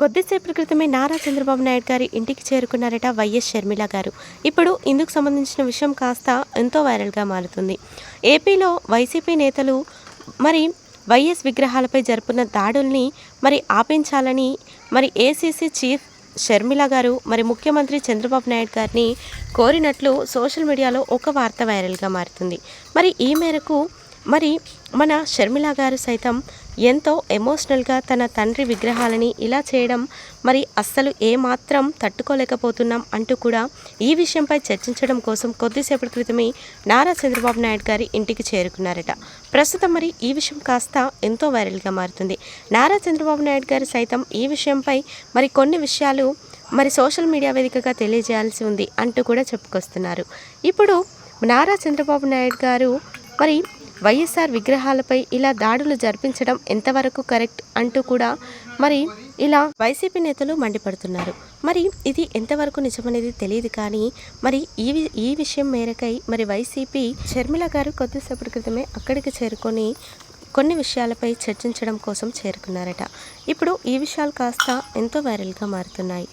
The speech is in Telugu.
కొద్దిసేపటి క్రితమే నారా చంద్రబాబు నాయుడు గారి ఇంటికి చేరుకున్నారట వైఎస్ షర్మిల గారు. ఇప్పుడు ఇందుకు సంబంధించిన విషయం కాస్త ఎంతో వైరల్గా మారుతుంది. ఏపీలో వైసీపీ నేతలు మరి వైఎస్ విగ్రహాలపై జరుపున్న దాడుల్ని ఆపించాలని ఏసీసీ చీఫ్ షర్మిల గారు ముఖ్యమంత్రి చంద్రబాబు నాయుడు గారిని కోరినట్లు సోషల్ మీడియాలో ఒక వార్త వైరల్గా మారుతుంది. ఈ మేరకు మన షర్మిల గారు సైతం ఎంతో ఎమోషనల్గా తన తండ్రి విగ్రహాలని ఇలా చేయడం అస్సలు ఏమాత్రం తట్టుకోలేకపోతున్నాం అంటూ కూడా ఈ విషయంపై చర్చించడం కోసం కొద్దిసేపటి క్రితమే నారా చంద్రబాబు నాయుడు గారి ఇంటికి చేరుకున్నారట. ప్రస్తుతం ఈ విషయం కాస్త ఎంతో వైరల్గా మారుతుంది. నారా చంద్రబాబు నాయుడు గారు సైతం ఈ విషయంపై కొన్ని విషయాలు సోషల్ మీడియా వేదికగా తెలియజేయాల్సి ఉంది అంటూ కూడా చెప్పుకొస్తున్నారు. ఇప్పుడు నారా చంద్రబాబు నాయుడు గారు వైఎస్ఆర్ విగ్రహాలపై ఇలా దాడులు జరిపించడం ఎంతవరకు కరెక్ట్ అంటూ కూడా ఇలా వైసీపీ నేతలు మండిపడుతున్నారు. ఇది ఎంతవరకు నిజమనేది తెలియదు, కానీ ఈ విషయం మేరకై వైసీపీ షర్మిల గారు కొద్దిసేపటి క్రితమే అక్కడికి చేరుకొని కొన్ని విషయాలపై చర్చించడం కోసం చేరుకున్నారట. ఇప్పుడు ఈ విషయాలు కాస్త ఎంతో వైరల్గా మారుతున్నాయి.